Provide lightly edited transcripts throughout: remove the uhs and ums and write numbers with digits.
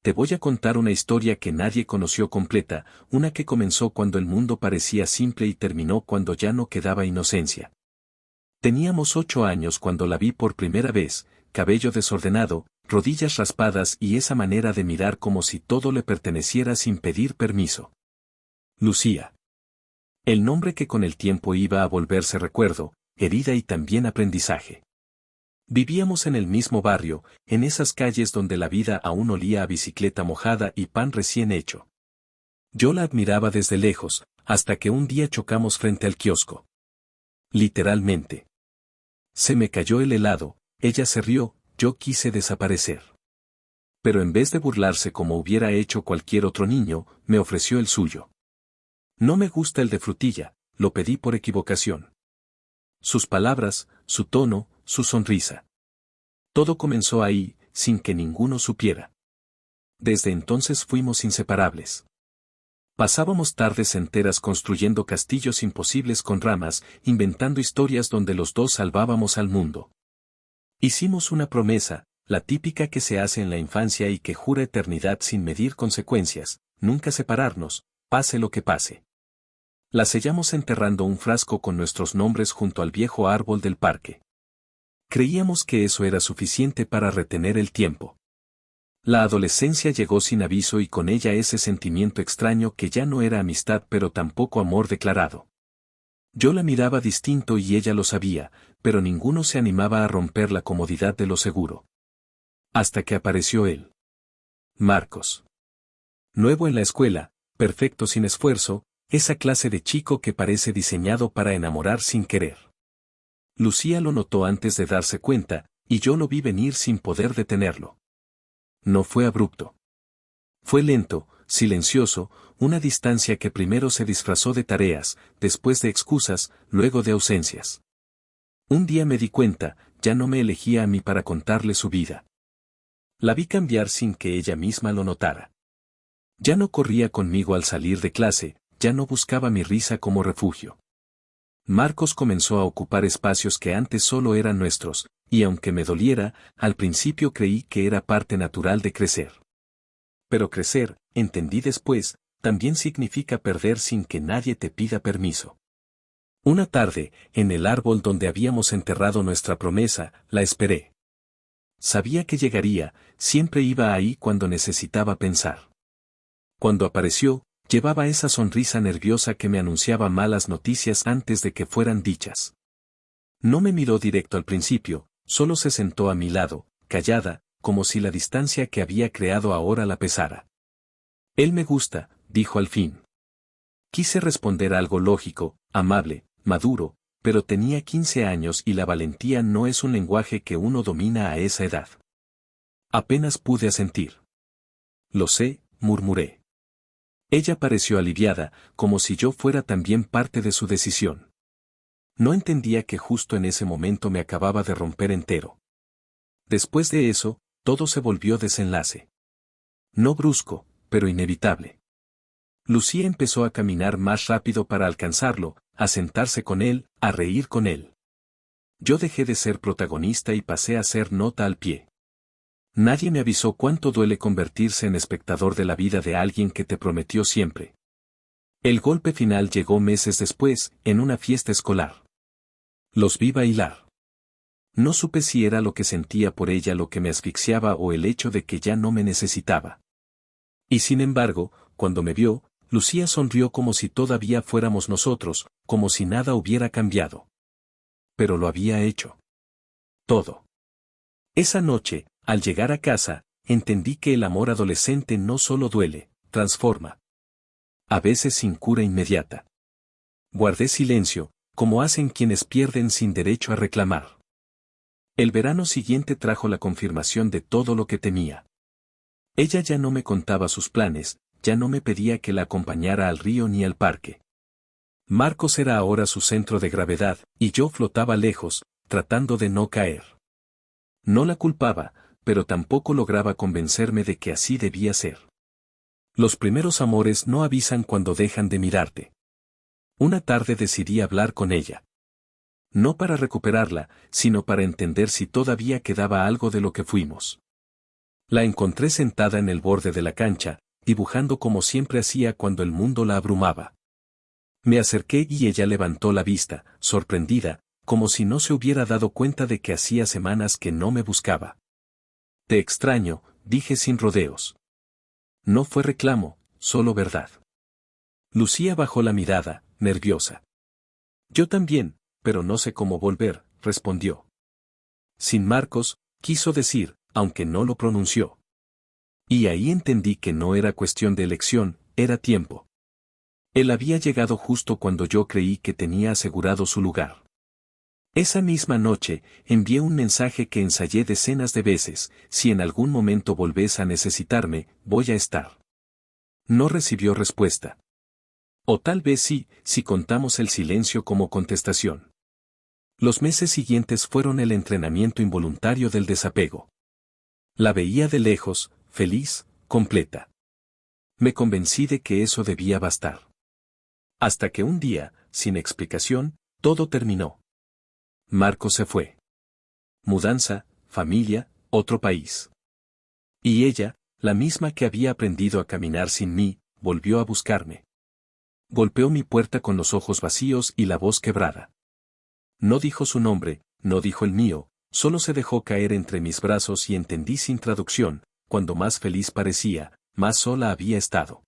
te voy a contar una historia que nadie conoció completa, una que comenzó cuando el mundo parecía simple y terminó cuando ya no quedaba inocencia. Teníamos 8 años cuando la vi por primera vez, cabello desordenado, rodillas raspadas y esa manera de mirar como si todo le perteneciera sin pedir permiso. Lucía. El nombre que con el tiempo iba a volverse recuerdo, herida y también aprendizaje. Vivíamos en el mismo barrio, en esas calles donde la vida aún olía a bicicleta mojada y pan recién hecho. Yo la admiraba desde lejos, hasta que un día chocamos frente al kiosco. Literalmente. Se me cayó el helado, ella se rió, yo quise desaparecer. Pero en vez de burlarse como hubiera hecho cualquier otro niño, me ofreció el suyo. No me gusta el de frutilla, lo pedí por equivocación. Sus palabras, su tono, su sonrisa. Todo comenzó ahí, sin que ninguno supiera. Desde entonces fuimos inseparables. Pasábamos tardes enteras construyendo castillos imposibles con ramas, inventando historias donde los dos salvábamos al mundo. Hicimos una promesa, la típica que se hace en la infancia y que jura eternidad sin medir consecuencias, nunca separarnos, pase lo que pase. La sellamos enterrando un frasco con nuestros nombres junto al viejo árbol del parque. Creíamos que eso era suficiente para retener el tiempo. La adolescencia llegó sin aviso y con ella ese sentimiento extraño que ya no era amistad pero tampoco amor declarado. Yo la miraba distinto y ella lo sabía, pero ninguno se animaba a romper la comodidad de lo seguro. Hasta que apareció él. Marcos. Nuevo en la escuela, perfecto sin esfuerzo, esa clase de chico que parece diseñado para enamorar sin querer. Lucía lo notó antes de darse cuenta, y yo lo vi venir sin poder detenerlo. No fue abrupto. Fue lento, silencioso, una distancia que primero se disfrazó de tareas, después de excusas, luego de ausencias. Un día me di cuenta, ya no me elegía a mí para contarle su vida. La vi cambiar sin que ella misma lo notara. Ya no corría conmigo al salir de clase, ya no buscaba mi risa como refugio. Marcos comenzó a ocupar espacios que antes solo eran nuestros, y aunque me doliera, al principio creí que era parte natural de crecer. Pero crecer, entendí después, también significa perder sin que nadie te pida permiso. Una tarde, en el árbol donde habíamos enterrado nuestra promesa, la esperé. Sabía que llegaría, siempre iba ahí cuando necesitaba pensar. Cuando apareció, llevaba esa sonrisa nerviosa que me anunciaba malas noticias antes de que fueran dichas. No me miró directo al principio, solo se sentó a mi lado, callada, como si la distancia que había creado ahora la pesara. Él me gusta, dijo al fin. Quise responder algo lógico, amable, maduro, pero tenía 15 años y la valentía no es un lenguaje que uno domina a esa edad. Apenas pude asentir. Lo sé, murmuré. Ella pareció aliviada, como si yo fuera también parte de su decisión. No entendía que justo en ese momento me acababa de romper entero. Después de eso, todo se volvió desenlace. No brusco, pero inevitable. Lucía empezó a caminar más rápido para alcanzarlo, a sentarse con él, a reír con él. Yo dejé de ser protagonista y pasé a ser nota al pie. Nadie me avisó cuánto duele convertirse en espectador de la vida de alguien que te prometió siempre. El golpe final llegó meses después, en una fiesta escolar. Los vi bailar. No supe si era lo que sentía por ella lo que me asfixiaba o el hecho de que ya no me necesitaba. Y sin embargo, cuando me vio, Lucía sonrió como si todavía fuéramos nosotros, como si nada hubiera cambiado. Pero lo había hecho. Todo. Esa noche, al llegar a casa, entendí que el amor adolescente no solo duele, transforma. A veces sin cura inmediata. Guardé silencio, como hacen quienes pierden sin derecho a reclamar. El verano siguiente trajo la confirmación de todo lo que temía. Ella ya no me contaba sus planes, ya no me pedía que la acompañara al río ni al parque. Marcos era ahora su centro de gravedad, y yo flotaba lejos, tratando de no caer. No la culpaba, pero tampoco lograba convencerme de que así debía ser. Los primeros amores no avisan cuando dejan de mirarte. Una tarde decidí hablar con ella. No para recuperarla, sino para entender si todavía quedaba algo de lo que fuimos. La encontré sentada en el borde de la cancha, dibujando como siempre hacía cuando el mundo la abrumaba. Me acerqué y ella levantó la vista, sorprendida, como si no se hubiera dado cuenta de que hacía semanas que no me buscaba. Te extraño, dije sin rodeos. No fue reclamo, solo verdad. Lucía bajó la mirada, nerviosa. Yo también, pero no sé cómo volver, respondió. Sin Marcos, quiso decir, aunque no lo pronunció. Y ahí entendí que no era cuestión de elección, era tiempo. Él había llegado justo cuando yo creí que tenía asegurado su lugar. Esa misma noche, envié un mensaje que ensayé decenas de veces: si en algún momento volvés a necesitarme, voy a estar. No recibió respuesta. O tal vez sí, si contamos el silencio como contestación. Los meses siguientes fueron el entrenamiento involuntario del desapego. La veía de lejos, feliz, completa. Me convencí de que eso debía bastar. Hasta que un día, sin explicación, todo terminó. Marcos se fue. Mudanza, familia, otro país. Y ella, la misma que había aprendido a caminar sin mí, volvió a buscarme. Golpeó mi puerta con los ojos vacíos y la voz quebrada. No dijo su nombre, no dijo el mío, solo se dejó caer entre mis brazos y entendí sin traducción: cuando más feliz parecía, más sola había estado.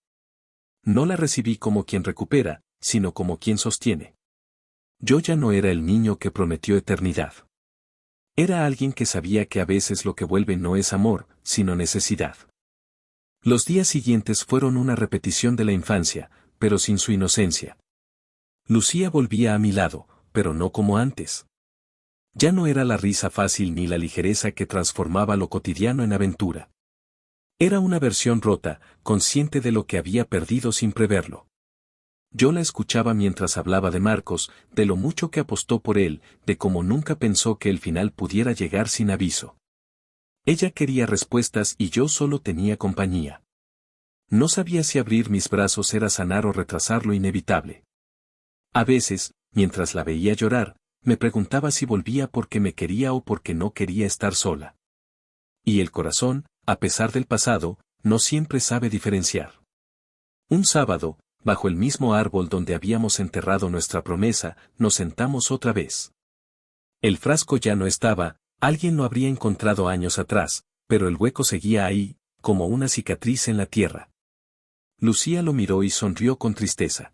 No la recibí como quien recupera, sino como quien sostiene. Yo ya no era el niño que prometió eternidad. Era alguien que sabía que a veces lo que vuelve no es amor, sino necesidad. Los días siguientes fueron una repetición de la infancia, pero sin su inocencia. Lucía volvía a mi lado, pero no como antes. Ya no era la risa fácil ni la ligereza que transformaba lo cotidiano en aventura. Era una versión rota, consciente de lo que había perdido sin preverlo. Yo la escuchaba mientras hablaba de Marcos, de lo mucho que apostó por él, de cómo nunca pensó que el final pudiera llegar sin aviso. Ella quería respuestas y yo solo tenía compañía. No sabía si abrir mis brazos era sanar o retrasar lo inevitable. A veces, mientras la veía llorar, me preguntaba si volvía porque me quería o porque no quería estar sola. Y el corazón, a pesar del pasado, no siempre sabe diferenciar. Un sábado, bajo el mismo árbol donde habíamos enterrado nuestra promesa, nos sentamos otra vez. El frasco ya no estaba, alguien lo habría encontrado años atrás, pero el hueco seguía ahí, como una cicatriz en la tierra. Lucía lo miró y sonrió con tristeza.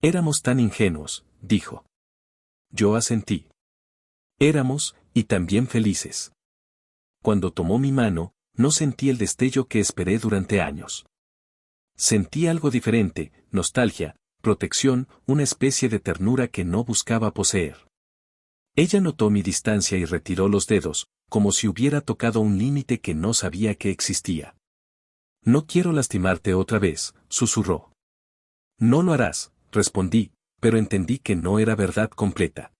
Éramos tan ingenuos, dijo. Yo asentí. Éramos, y también felices. Cuando tomó mi mano, no sentí el destello que esperé durante años. Sentí algo diferente: nostalgia, protección, una especie de ternura que no buscaba poseer. Ella notó mi distancia y retiró los dedos, como si hubiera tocado un límite que no sabía que existía. No quiero lastimarte otra vez, susurró. No lo harás, respondí, pero entendí que no era verdad completa.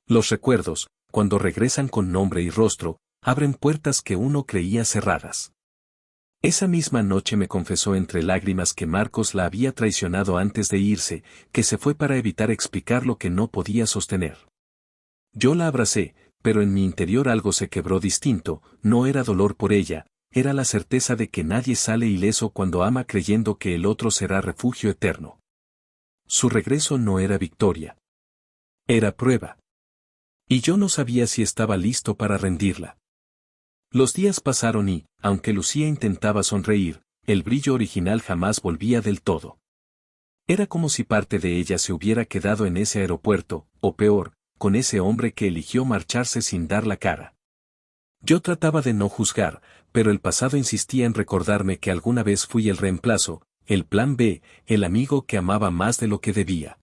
Los recuerdos, cuando regresan con nombre y rostro, abren puertas que uno creía cerradas. Esa misma noche me confesó entre lágrimas que Marcos la había traicionado antes de irse, que se fue para evitar explicar lo que no podía sostener. Yo la abracé, pero en mi interior algo se quebró distinto: no era dolor por ella, era la certeza de que nadie sale ileso cuando ama creyendo que el otro será refugio eterno. Su regreso no era victoria. Era prueba. Y yo no sabía si estaba listo para rendirla. Los días pasaron y, aunque Lucía intentaba sonreír, el brillo original jamás volvía del todo. Era como si parte de ella se hubiera quedado en ese aeropuerto, o peor, con ese hombre que eligió marcharse sin dar la cara. Yo trataba de no juzgar, pero el pasado insistía en recordarme que alguna vez fui el reemplazo, el plan B, el amigo que amaba más de lo que debía.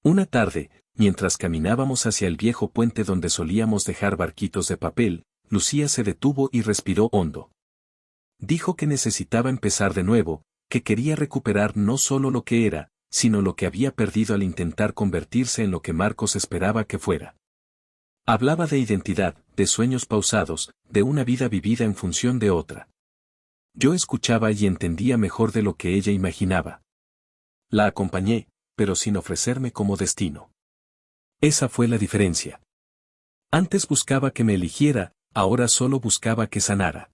Una tarde, mientras caminábamos hacia el viejo puente donde solíamos dejar barquitos de papel, Lucía se detuvo y respiró hondo. Dijo que necesitaba empezar de nuevo, que quería recuperar no solo lo que era, sino lo que había perdido al intentar convertirse en lo que Marcos esperaba que fuera. Hablaba de identidad, de sueños pausados, de una vida vivida en función de otra. Yo escuchaba y entendía mejor de lo que ella imaginaba. La acompañé, pero sin ofrecerme como destino. Esa fue la diferencia. Antes buscaba que me eligiera, ahora solo buscaba que sanara.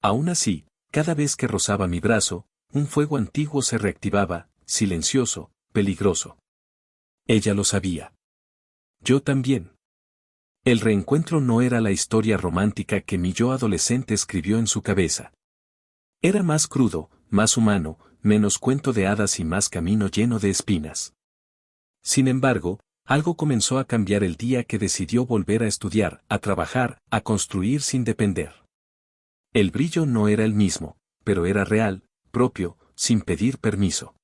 Aún así, cada vez que rozaba mi brazo, un fuego antiguo se reactivaba, silencioso, peligroso. Ella lo sabía. Yo también. El reencuentro no era la historia romántica que mi yo adolescente escribió en su cabeza. Era más crudo, más humano, menos cuento de hadas y más camino lleno de espinas. Sin embargo, algo comenzó a cambiar el día que decidió volver a estudiar, a trabajar, a construir sin depender. El brillo no era el mismo, pero era real, propio, sin pedir permiso.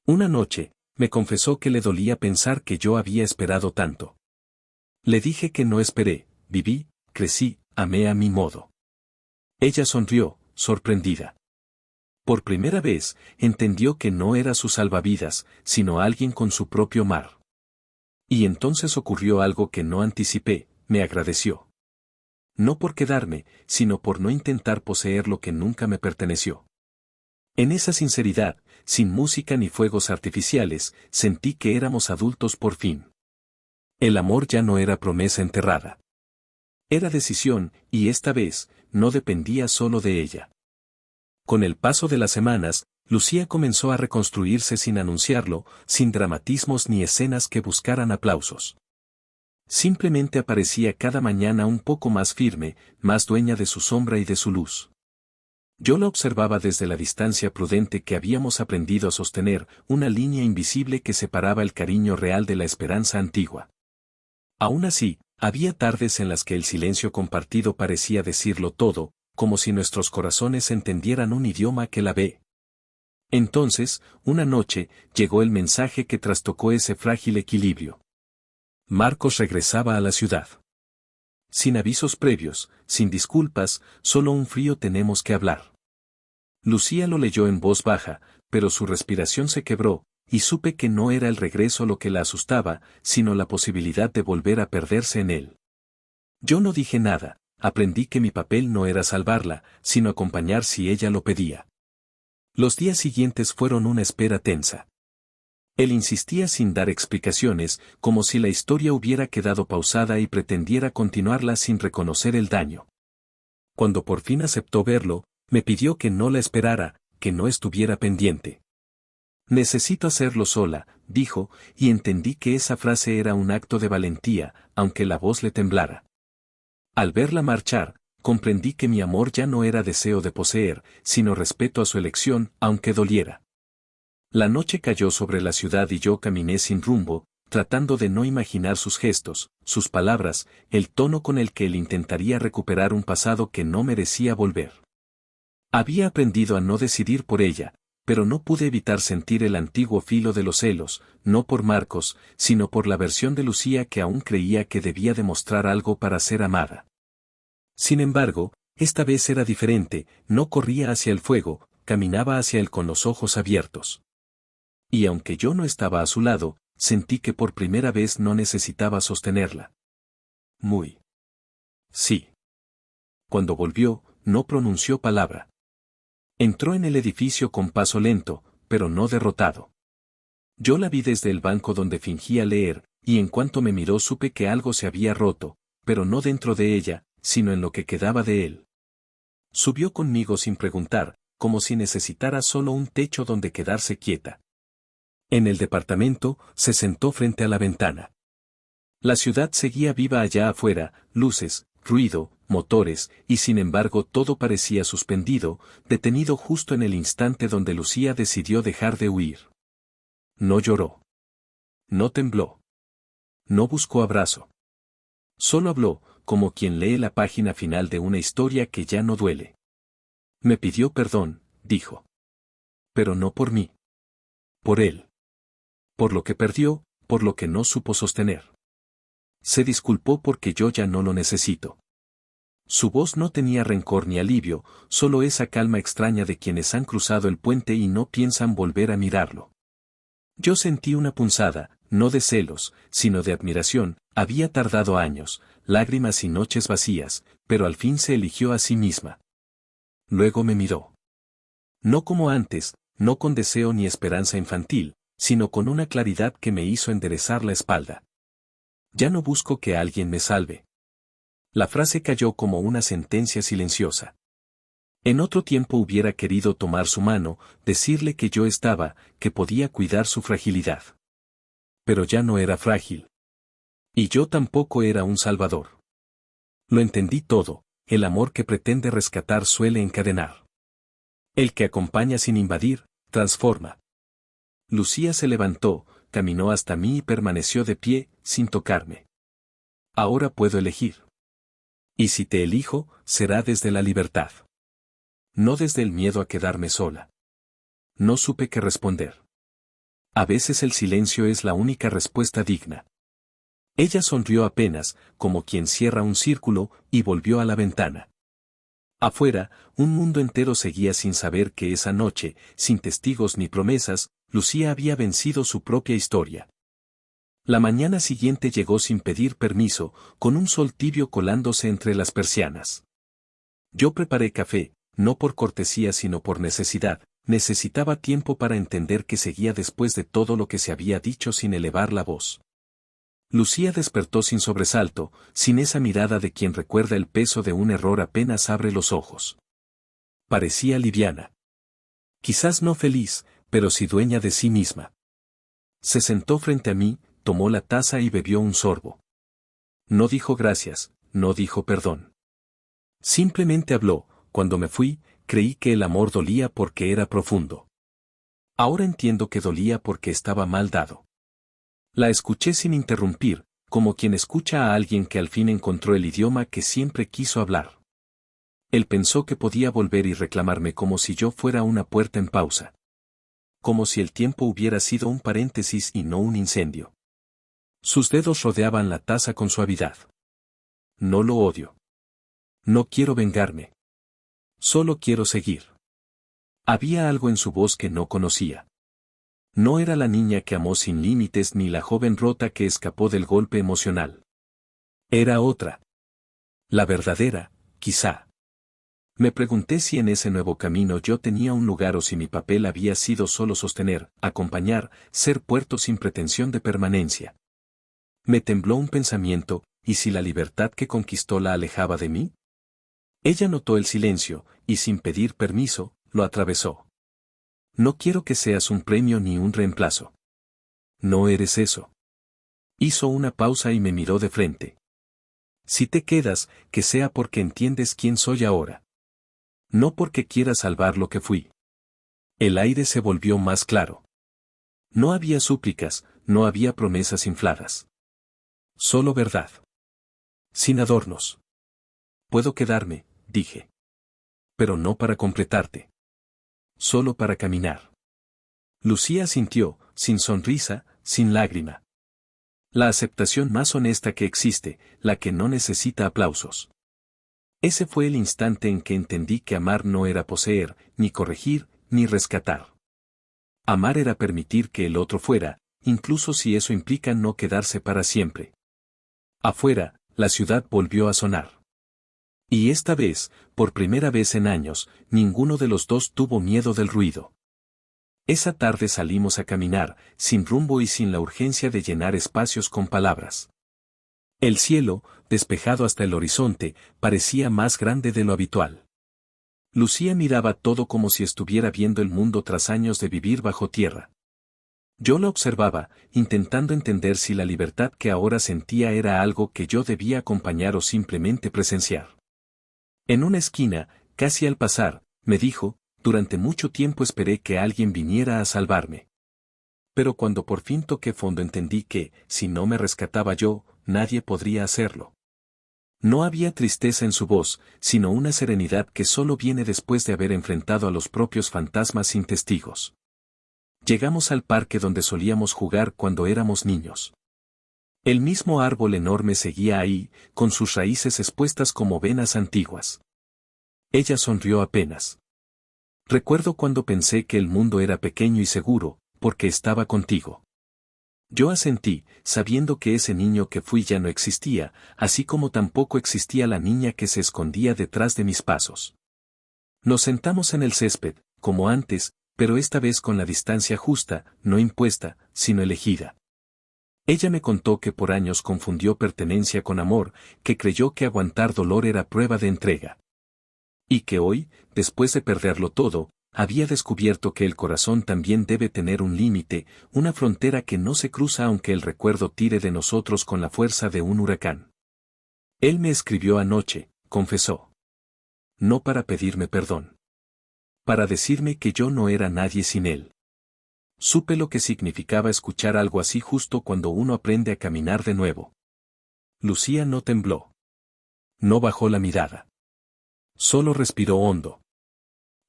Una noche, me confesó que le dolía pensar que yo había esperado tanto. Le dije que no esperé, viví, crecí, amé a mi modo. Ella sonrió, sorprendida. Por primera vez, entendió que no era su salvavidas, sino alguien con su propio mar. Y entonces ocurrió algo que no anticipé, me agradeció. No por quedarme, sino por no intentar poseer lo que nunca me perteneció. En esa sinceridad, sin música ni fuegos artificiales, sentí que éramos adultos por fin. El amor ya no era promesa enterrada. Era decisión, y esta vez, no dependía solo de ella. Con el paso de las semanas, Lucía comenzó a reconstruirse sin anunciarlo, sin dramatismos ni escenas que buscaran aplausos. Simplemente aparecía cada mañana un poco más firme, más dueña de su sombra y de su luz. Yo la observaba desde la distancia prudente que habíamos aprendido a sostener, una línea invisible que separaba el cariño real de la esperanza antigua. Aún así, había tardes en las que el silencio compartido parecía decirlo todo, como si nuestros corazones entendieran un idioma que la ve. Entonces, una noche, llegó el mensaje que trastocó ese frágil equilibrio. Marcos regresaba a la ciudad. Sin avisos previos, sin disculpas, solo un frío tenemos que hablar. Lucía lo leyó en voz baja, pero su respiración se quebró, y supe que no era el regreso lo que la asustaba, sino la posibilidad de volver a perderse en él. Yo no dije nada, aprendí que mi papel no era salvarla, sino acompañar si ella lo pedía. Los días siguientes fueron una espera tensa. Él insistía sin dar explicaciones, como si la historia hubiera quedado pausada y pretendiera continuarla sin reconocer el daño. Cuando por fin aceptó verlo, me pidió que no la esperara, que no estuviera pendiente. Necesito hacerlo sola, dijo, y entendí que esa frase era un acto de valentía, aunque la voz le temblara. Al verla marchar, comprendí que mi amor ya no era deseo de poseer, sino respeto a su elección, aunque doliera. La noche cayó sobre la ciudad y yo caminé sin rumbo, tratando de no imaginar sus gestos, sus palabras, el tono con el que él intentaría recuperar un pasado que no merecía volver. Había aprendido a no decidir por ella, pero no pude evitar sentir el antiguo filo de los celos, no por Marcos, sino por la versión de Lucía que aún creía que debía demostrar algo para ser amada. Sin embargo, esta vez era diferente, no corría hacia el fuego, caminaba hacia él con los ojos abiertos. Y aunque yo no estaba a su lado, sentí que por primera vez no necesitaba sostenerla. Sí. Cuando volvió, no pronunció palabra. Entró en el edificio con paso lento, pero no derrotado. Yo la vi desde el banco donde fingía leer, y en cuanto me miró supe que algo se había roto, pero no dentro de ella, sino en lo que quedaba de él. Subió conmigo sin preguntar, como si necesitara solo un techo donde quedarse quieta. En el departamento, se sentó frente a la ventana. La ciudad seguía viva allá afuera, luces, ruido, motores, y sin embargo todo parecía suspendido, detenido justo en el instante donde Lucía decidió dejar de huir. No lloró. No tembló. No buscó abrazo. Solo habló, como quien lee la página final de una historia que ya no duele. Me pidió perdón, dijo. Pero no por mí. Por él. Por lo que perdió, por lo que no supo sostener. Se disculpó porque yo ya no lo necesito. Su voz no tenía rencor ni alivio, solo esa calma extraña de quienes han cruzado el puente y no piensan volver a mirarlo. Yo sentí una punzada, no de celos, sino de admiración, había tardado años, lágrimas y noches vacías, pero al fin se eligió a sí misma. Luego me miró. No como antes, no con deseo ni esperanza infantil, sino con una claridad que me hizo enderezar la espalda. Ya no busco que alguien me salve. La frase cayó como una sentencia silenciosa. En otro tiempo hubiera querido tomar su mano, decirle que yo estaba, que podía cuidar su fragilidad. Pero ya no era frágil. Y yo tampoco era un salvador. Lo entendí todo, el amor que pretende rescatar suele encadenar. El que acompaña sin invadir, transforma. Lucía se levantó, caminó hasta mí y permaneció de pie, sin tocarme. Ahora puedo elegir. Y si te elijo, será desde la libertad. No desde el miedo a quedarme sola. No supe qué responder. A veces el silencio es la única respuesta digna. Ella sonrió apenas, como quien cierra un círculo, y volvió a la ventana. Afuera, un mundo entero seguía sin saber que esa noche, sin testigos ni promesas, Lucía había vencido su propia historia. La mañana siguiente llegó sin pedir permiso, con un sol tibio colándose entre las persianas. Yo preparé café, no por cortesía sino por necesidad, necesitaba tiempo para entender que seguía después de todo lo que se había dicho sin elevar la voz. Lucía despertó sin sobresalto, sin esa mirada de quien recuerda el peso de un error apenas abre los ojos. Parecía liviana. Quizás no feliz, pero sí dueña de sí misma. Se sentó frente a mí, tomó la taza y bebió un sorbo. No dijo gracias, no dijo perdón. Simplemente habló. Cuando me fui, creí que el amor dolía porque era profundo. Ahora entiendo que dolía porque estaba mal dado. La escuché sin interrumpir, como quien escucha a alguien que al fin encontró el idioma que siempre quiso hablar. Él pensó que podía volver y reclamarme como si yo fuera una puerta en pausa. Como si el tiempo hubiera sido un paréntesis y no un incendio. Sus dedos rodeaban la taza con suavidad. No lo odio. No quiero vengarme. Solo quiero seguir. Había algo en su voz que no conocía. No era la niña que amó sin límites ni la joven rota que escapó del golpe emocional. Era otra. La verdadera, quizá. Me pregunté si en ese nuevo camino yo tenía un lugar o si mi papel había sido solo sostener, acompañar, ser puerto sin pretensión de permanencia. Me tembló un pensamiento, ¿y si la libertad que conquistó la alejaba de mí? Ella notó el silencio, y sin pedir permiso, lo atravesó. No quiero que seas un premio ni un reemplazo. No eres eso. Hizo una pausa y me miró de frente. Si te quedas, que sea porque entiendes quién soy ahora. No porque quieras salvar lo que fui. El aire se volvió más claro. No había súplicas, no había promesas infladas. Solo verdad. Sin adornos. Puedo quedarme, dije. Pero no para completarte. Solo para caminar. Lucía sintió, sin sonrisa, sin lágrima. La aceptación más honesta que existe, la que no necesita aplausos. Ese fue el instante en que entendí que amar no era poseer, ni corregir, ni rescatar. Amar era permitir que el otro fuera, incluso si eso implica no quedarse para siempre. Afuera, la ciudad volvió a sonar. Y esta vez, por primera vez en años, ninguno de los dos tuvo miedo del ruido. Esa tarde salimos a caminar, sin rumbo y sin la urgencia de llenar espacios con palabras. El cielo, despejado hasta el horizonte, parecía más grande de lo habitual. Lucía miraba todo como si estuviera viendo el mundo tras años de vivir bajo tierra. Yo la observaba, intentando entender si la libertad que ahora sentía era algo que yo debía acompañar o simplemente presenciar. En una esquina, casi al pasar, me dijo, durante mucho tiempo esperé que alguien viniera a salvarme. Pero cuando por fin toqué fondo entendí que, si no me rescataba yo, nadie podría hacerlo. No había tristeza en su voz, sino una serenidad que solo viene después de haber enfrentado a los propios fantasmas sin testigos. Llegamos al parque donde solíamos jugar cuando éramos niños. El mismo árbol enorme seguía ahí, con sus raíces expuestas como venas antiguas. Ella sonrió apenas. Recuerdo cuando pensé que el mundo era pequeño y seguro, porque estaba contigo. Yo asentí, sabiendo que ese niño que fui ya no existía, así como tampoco existía la niña que se escondía detrás de mis pasos. Nos sentamos en el césped, como antes, pero esta vez con la distancia justa, no impuesta, sino elegida. Ella me contó que por años confundió pertenencia con amor, que creyó que aguantar dolor era prueba de entrega. Y que hoy, después de perderlo todo, había descubierto que el corazón también debe tener un límite, una frontera que no se cruza aunque el recuerdo tire de nosotros con la fuerza de un huracán. Él me escribió anoche, confesó. No para pedirme perdón. Para decirme que yo no era nadie sin él. Supe lo que significaba escuchar algo así justo cuando uno aprende a caminar de nuevo. Lucía no tembló. No bajó la mirada. Solo respiró hondo.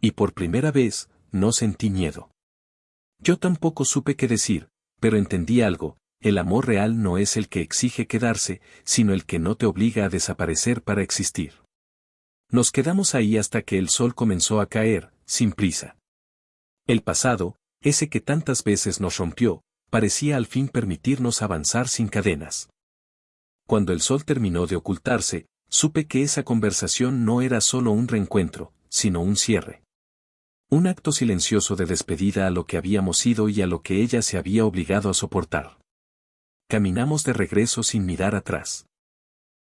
Y por primera vez, no sentí miedo. Yo tampoco supe qué decir, pero entendí algo: el amor real no es el que exige quedarse, sino el que no te obliga a desaparecer para existir. Nos quedamos ahí hasta que el sol comenzó a caer, sin prisa. El pasado, ese que tantas veces nos rompió, parecía al fin permitirnos avanzar sin cadenas. Cuando el sol terminó de ocultarse, supe que esa conversación no era solo un reencuentro, sino un cierre. Un acto silencioso de despedida a lo que habíamos sido y a lo que ella se había obligado a soportar. Caminamos de regreso sin mirar atrás.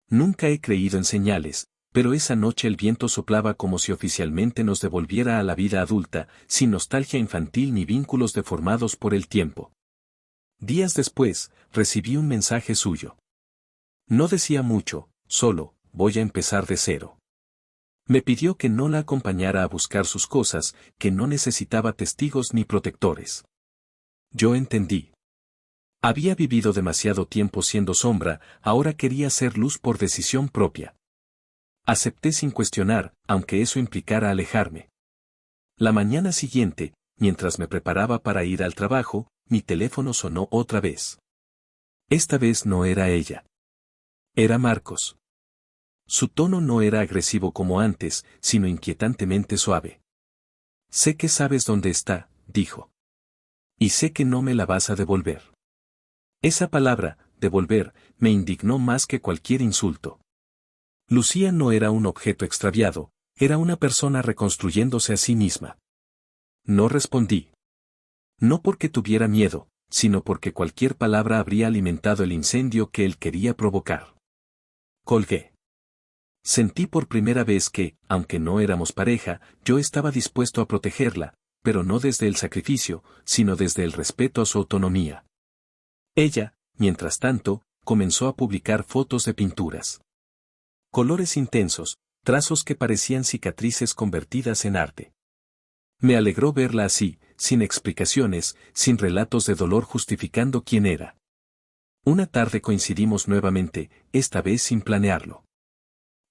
Nunca he creído en señales, pero esa noche el viento soplaba como si oficialmente nos devolviera a la vida adulta, sin nostalgia infantil ni vínculos deformados por el tiempo. Días después, recibí un mensaje suyo. No decía mucho, solo: voy a empezar de cero. Me pidió que no la acompañara a buscar sus cosas, que no necesitaba testigos ni protectores. Yo entendí. Había vivido demasiado tiempo siendo sombra, ahora quería ser luz por decisión propia. Acepté sin cuestionar, aunque eso implicara alejarme. La mañana siguiente, mientras me preparaba para ir al trabajo, mi teléfono sonó otra vez. Esta vez no era ella. Era Marcos. Su tono no era agresivo como antes, sino inquietantemente suave. Sé que sabes dónde está, dijo. Y sé que no me la vas a devolver. Esa palabra, devolver, me indignó más que cualquier insulto. Lucía no era un objeto extraviado, era una persona reconstruyéndose a sí misma. No respondí. No porque tuviera miedo, sino porque cualquier palabra habría alimentado el incendio que él quería provocar. Colgué. Sentí por primera vez que, aunque no éramos pareja, yo estaba dispuesto a protegerla, pero no desde el sacrificio, sino desde el respeto a su autonomía. Ella, mientras tanto, comenzó a publicar fotos de pinturas. Colores intensos, trazos que parecían cicatrices convertidas en arte. Me alegró verla así, sin explicaciones, sin relatos de dolor justificando quién era. Una tarde coincidimos nuevamente, esta vez sin planearlo.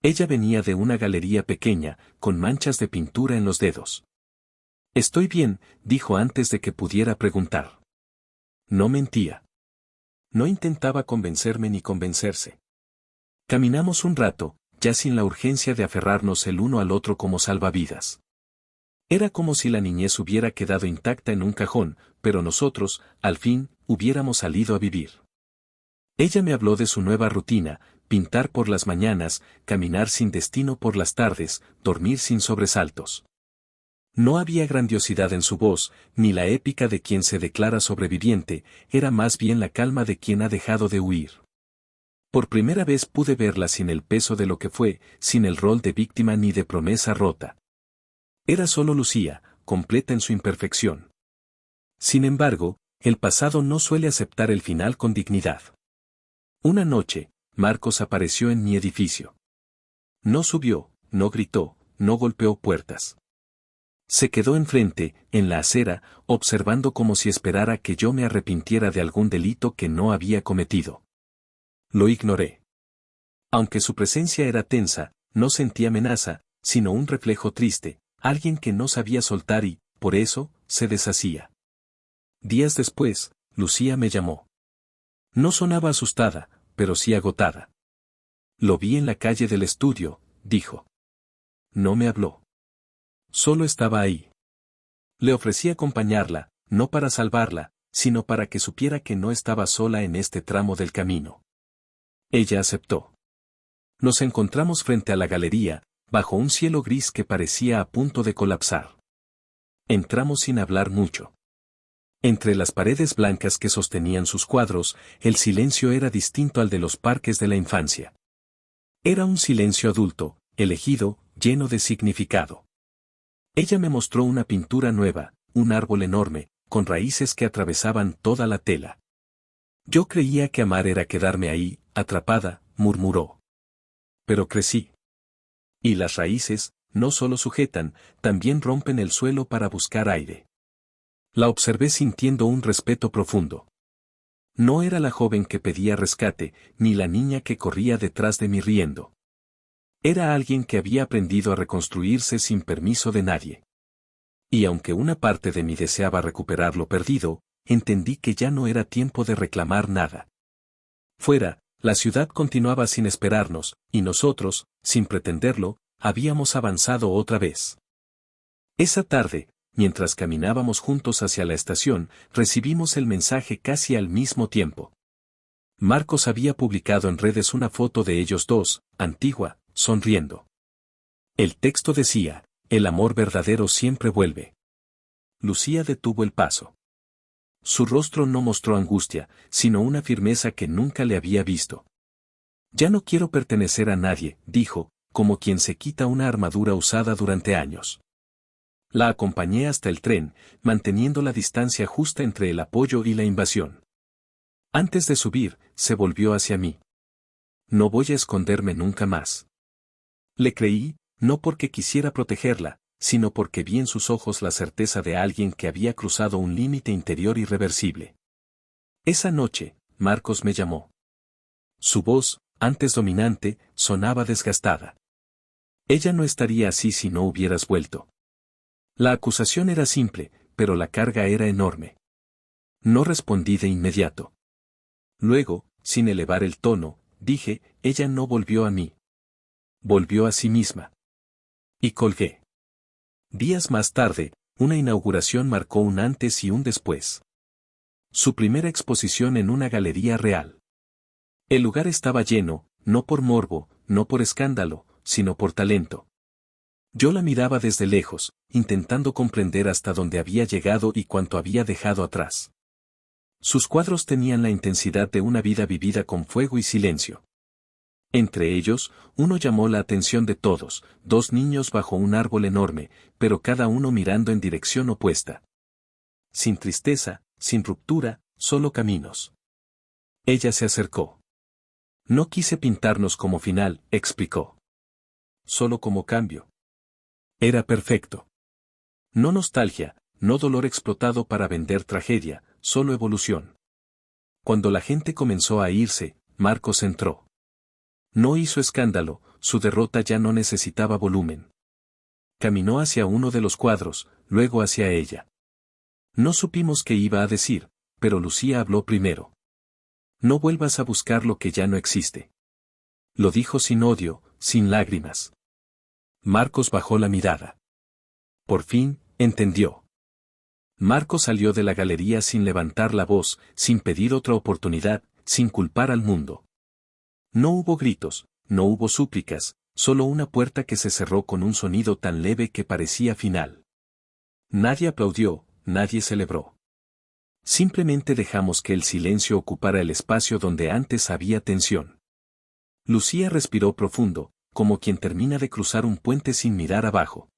Ella venía de una galería pequeña, con manchas de pintura en los dedos. Estoy bien, dijo antes de que pudiera preguntar. No mentía. No intentaba convencerme ni convencerse. Caminamos un rato, ya sin la urgencia de aferrarnos el uno al otro como salvavidas. Era como si la niñez hubiera quedado intacta en un cajón, pero nosotros, al fin, hubiéramos salido a vivir. Ella me habló de su nueva rutina: pintar por las mañanas, caminar sin destino por las tardes, dormir sin sobresaltos. No había grandiosidad en su voz, ni la épica de quien se declara sobreviviente, era más bien la calma de quien ha dejado de huir. Por primera vez pude verla sin el peso de lo que fue, sin el rol de víctima ni de promesa rota. Era solo Lucía, completa en su imperfección. Sin embargo, el pasado no suele aceptar el final con dignidad. Una noche, Marcos apareció en mi edificio. No subió, no gritó, no golpeó puertas. Se quedó enfrente, en la acera, observando como si esperara que yo me arrepintiera de algún delito que no había cometido. Lo ignoré. Aunque su presencia era tensa, no sentí amenaza, sino un reflejo triste, alguien que no sabía soltar y, por eso, se deshacía. Días después, Lucía me llamó. No sonaba asustada, pero sí agotada. Lo vi en la calle del estudio, dijo. No me habló. Solo estaba ahí. Le ofrecí acompañarla, no para salvarla, sino para que supiera que no estaba sola en este tramo del camino. Ella aceptó. Nos encontramos frente a la galería, bajo un cielo gris que parecía a punto de colapsar. Entramos sin hablar mucho. Entre las paredes blancas que sostenían sus cuadros, el silencio era distinto al de los parques de la infancia. Era un silencio adulto, elegido, lleno de significado. Ella me mostró una pintura nueva, un árbol enorme, con raíces que atravesaban toda la tela. Yo creía que amar era quedarme ahí, atrapada, murmuró. Pero crecí. Y las raíces, no solo sujetan, también rompen el suelo para buscar aire. La observé sintiendo un respeto profundo. No era la joven que pedía rescate, ni la niña que corría detrás de mí riendo. Era alguien que había aprendido a reconstruirse sin permiso de nadie. Y aunque una parte de mí deseaba recuperar lo perdido, entendí que ya no era tiempo de reclamar nada. Fuera, la ciudad continuaba sin esperarnos, y nosotros, sin pretenderlo, habíamos avanzado otra vez. Esa tarde, mientras caminábamos juntos hacia la estación, recibimos el mensaje casi al mismo tiempo. Marcos había publicado en redes una foto de ellos dos, antigua, sonriendo. El texto decía: el amor verdadero siempre vuelve. Lucía detuvo el paso. Su rostro no mostró angustia, sino una firmeza que nunca le había visto. Ya no quiero pertenecer a nadie, dijo, como quien se quita una armadura usada durante años. La acompañé hasta el tren, manteniendo la distancia justa entre el apoyo y la invasión. Antes de subir, se volvió hacia mí. No voy a esconderme nunca más. Le creí, no porque quisiera protegerla, sino porque vi en sus ojos la certeza de alguien que había cruzado un límite interior irreversible. Esa noche, Marcos me llamó. Su voz, antes dominante, sonaba desgastada. Ella no estaría así si no hubieras vuelto. La acusación era simple, pero la carga era enorme. No respondí de inmediato. Luego, sin elevar el tono, dije: ella no volvió a mí. Volvió a sí misma. Y colgué. Días más tarde, una inauguración marcó un antes y un después. Su primera exposición en una galería real. El lugar estaba lleno, no por morbo, no por escándalo, sino por talento. Yo la miraba desde lejos, intentando comprender hasta dónde había llegado y cuánto había dejado atrás. Sus cuadros tenían la intensidad de una vida vivida con fuego y silencio. Entre ellos, uno llamó la atención de todos: dos niños bajo un árbol enorme, pero cada uno mirando en dirección opuesta. Sin tristeza, sin ruptura, solo caminos. Ella se acercó. No quise pintarnos como final, explicó. Solo como cambio. Era perfecto. No nostalgia, no dolor explotado para vender tragedia, solo evolución. Cuando la gente comenzó a irse, Marcos entró. No hizo escándalo, su derrota ya no necesitaba volumen. Caminó hacia uno de los cuadros, luego hacia ella. No supimos qué iba a decir, pero Lucía habló primero. No vuelvas a buscar lo que ya no existe. Lo dijo sin odio, sin lágrimas. Marcos bajó la mirada. Por fin, entendió. Marcos salió de la galería sin levantar la voz, sin pedir otra oportunidad, sin culpar al mundo. No hubo gritos, no hubo súplicas, solo una puerta que se cerró con un sonido tan leve que parecía final. Nadie aplaudió, nadie celebró. Simplemente dejamos que el silencio ocupara el espacio donde antes había tensión. Lucía respiró profundo, como quien termina de cruzar un puente sin mirar abajo.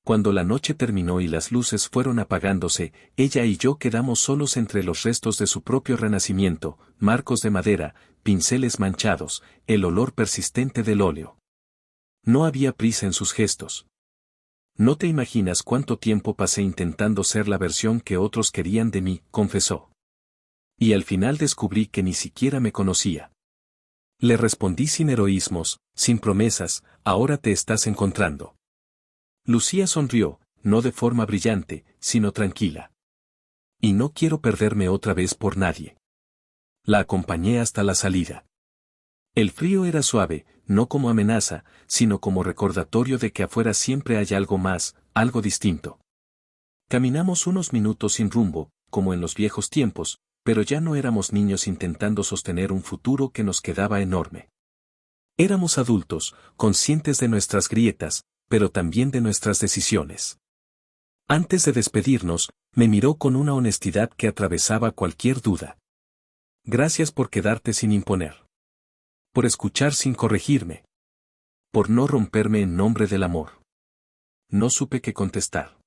Cuando la noche terminó y las luces fueron apagándose, ella y yo quedamos solos entre los restos de su propio renacimiento, marcos de madera, pinceles manchados, el olor persistente del óleo. No había prisa en sus gestos. No te imaginas cuánto tiempo pasé intentando ser la versión que otros querían de mí, confesó. Y al final descubrí que ni siquiera me conocía. Le respondí sin heroísmos, sin promesas: ahora te estás encontrando. Lucía sonrió, no de forma brillante, sino tranquila. Y no quiero perderme otra vez por nadie. La acompañé hasta la salida. El frío era suave, no como amenaza, sino como recordatorio de que afuera siempre hay algo más, algo distinto. Caminamos unos minutos sin rumbo, como en los viejos tiempos, pero ya no éramos niños intentando sostener un futuro que nos quedaba enorme. Éramos adultos, conscientes de nuestras grietas, pero también de nuestras decisiones. Antes de despedirnos, me miró con una honestidad que atravesaba cualquier duda. Gracias por quedarte sin imponer. Por escuchar sin corregirme. por no romperme en nombre del amor. No supe qué contestar.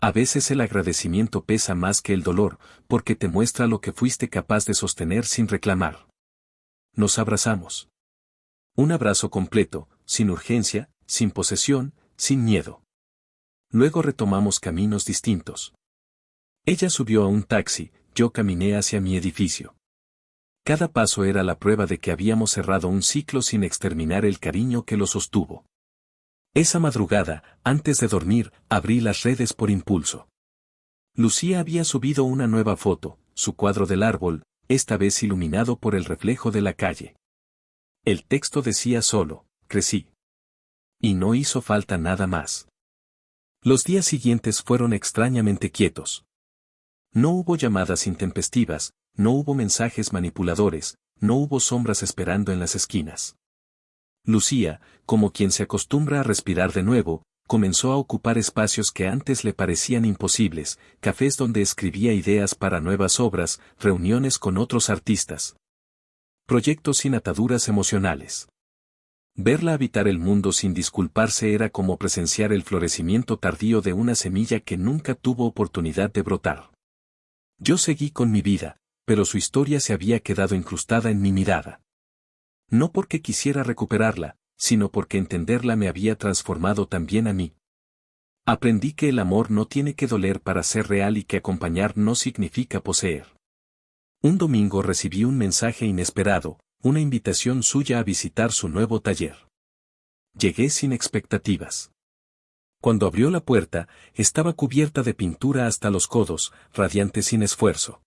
A veces el agradecimiento pesa más que el dolor, porque te muestra lo que fuiste capaz de sostener sin reclamar. Nos abrazamos. Un abrazo completo, sin urgencia, sin posesión, sin miedo. Luego retomamos caminos distintos. Ella subió a un taxi, yo caminé hacia mi edificio. Cada paso era la prueba de que habíamos cerrado un ciclo sin exterminar el cariño que lo sostuvo. Esa madrugada, antes de dormir, abrí las redes por impulso. Lucía había subido una nueva foto, su cuadro del árbol, esta vez iluminado por el reflejo de la calle. El texto decía solo, crecí. Y no hizo falta nada más. Los días siguientes fueron extrañamente quietos. No hubo llamadas intempestivas, no hubo mensajes manipuladores, no hubo sombras esperando en las esquinas. Lucía, como quien se acostumbra a respirar de nuevo, comenzó a ocupar espacios que antes le parecían imposibles, cafés donde escribía ideas para nuevas obras, reuniones con otros artistas. Proyectos sin ataduras emocionales. Verla habitar el mundo sin disculparse era como presenciar el florecimiento tardío de una semilla que nunca tuvo oportunidad de brotar. Yo seguí con mi vida, pero su historia se había quedado incrustada en mi mirada. No porque quisiera recuperarla, sino porque entenderla me había transformado también a mí. Aprendí que el amor no tiene que doler para ser real y que acompañar no significa poseer. Un domingo recibí un mensaje inesperado, una invitación suya a visitar su nuevo taller. Llegué sin expectativas. Cuando abrió la puerta, estaba cubierta de pintura hasta los codos, radiante sin esfuerzo.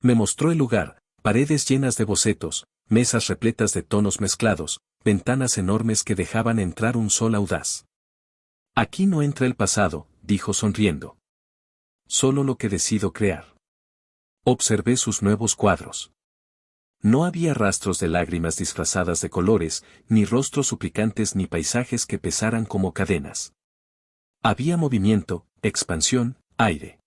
Me mostró el lugar, paredes llenas de bocetos, mesas repletas de tonos mezclados, ventanas enormes que dejaban entrar un sol audaz. Aquí no entra el pasado, dijo sonriendo. Solo lo que decido crear. Observé sus nuevos cuadros. No había rastros de lágrimas disfrazadas de colores, ni rostros suplicantes ni paisajes que pesaran como cadenas. Había movimiento, expansión, aire.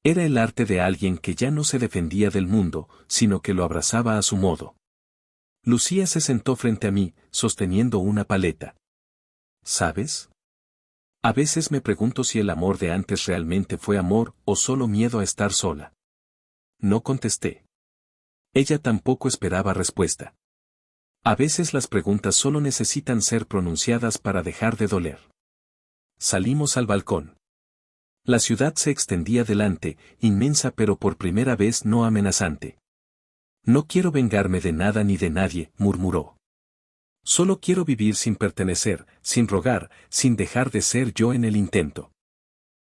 Era el arte de alguien que ya no se defendía del mundo, sino que lo abrazaba a su modo. Lucía se sentó frente a mí, sosteniendo una paleta. ¿Sabes? A veces me pregunto si el amor de antes realmente fue amor o solo miedo a estar sola. No contesté. Ella tampoco esperaba respuesta. A veces las preguntas solo necesitan ser pronunciadas para dejar de doler. Salimos al balcón. La ciudad se extendía delante, inmensa pero por primera vez no amenazante. No quiero vengarme de nada ni de nadie, murmuró. Solo quiero vivir sin pertenecer, sin rogar, sin dejar de ser yo en el intento.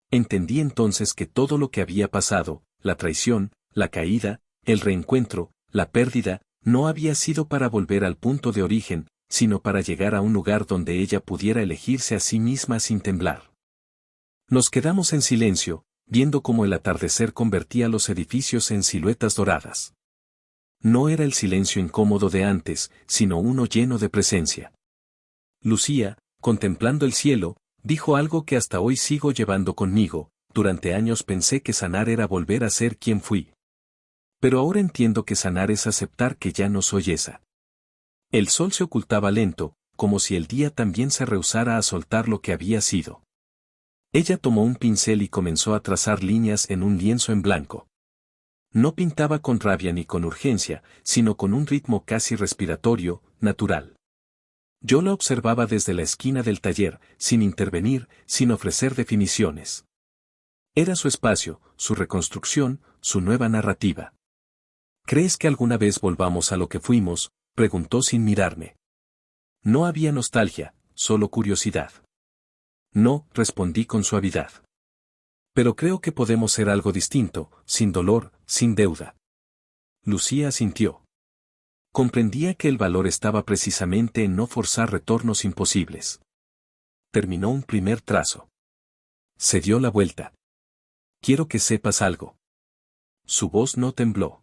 Entendí entonces que todo lo que había pasado, la traición, la caída, el reencuentro, la pérdida, no había sido para volver al punto de origen, sino para llegar a un lugar donde ella pudiera elegirse a sí misma sin temblar. Nos quedamos en silencio, viendo cómo el atardecer convertía los edificios en siluetas doradas. No era el silencio incómodo de antes, sino uno lleno de presencia. Lucía, contemplando el cielo, dijo algo que hasta hoy sigo llevando conmigo: durante años pensé que sanar era volver a ser quien fui. Pero ahora entiendo que sanar es aceptar que ya no soy esa. El sol se ocultaba lento, como si el día también se rehusara a soltar lo que había sido. Ella tomó un pincel y comenzó a trazar líneas en un lienzo en blanco. No pintaba con rabia ni con urgencia, sino con un ritmo casi respiratorio, natural. Yo la observaba desde la esquina del taller, sin intervenir, sin ofrecer definiciones. Era su espacio, su reconstrucción, su nueva narrativa. ¿Crees que alguna vez volvamos a lo que fuimos?, preguntó sin mirarme. No había nostalgia, solo curiosidad. No, respondí con suavidad. Pero creo que podemos ser algo distinto, sin dolor, sin deuda. Lucía asintió. Comprendía que el valor estaba precisamente en no forzar retornos imposibles. Terminó un primer trazo. Se dio la vuelta. Quiero que sepas algo. Su voz no tembló.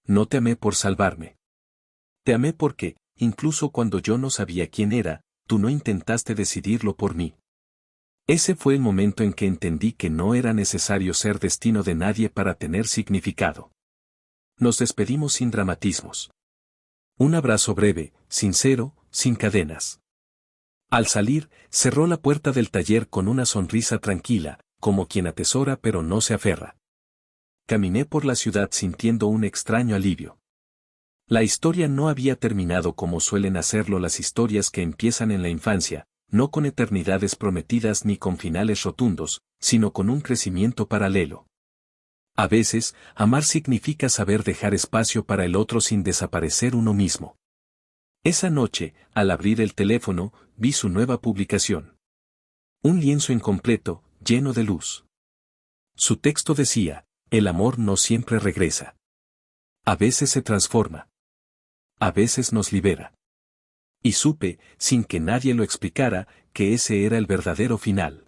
No te amé por salvarme. Te amé porque, incluso cuando yo no sabía quién era, tú no intentaste decidirlo por mí. Ese fue el momento en que entendí que no era necesario ser destino de nadie para tener significado. Nos despedimos sin dramatismos. Un abrazo breve, sincero, sin cadenas. Al salir, cerró la puerta del taller con una sonrisa tranquila, como quien atesora pero no se aferra. Caminé por la ciudad sintiendo un extraño alivio. La historia no había terminado como suelen hacerlo las historias que empiezan en la infancia, no con eternidades prometidas ni con finales rotundos, sino con un crecimiento paralelo. A veces, amar significa saber dejar espacio para el otro sin desaparecer uno mismo. Esa noche, al abrir el teléfono, vi su nueva publicación. Un lienzo incompleto, lleno de luz. Su texto decía, el amor no siempre regresa. A veces se transforma. A veces nos libera. Y supe, sin que nadie lo explicara, que ese era el verdadero final.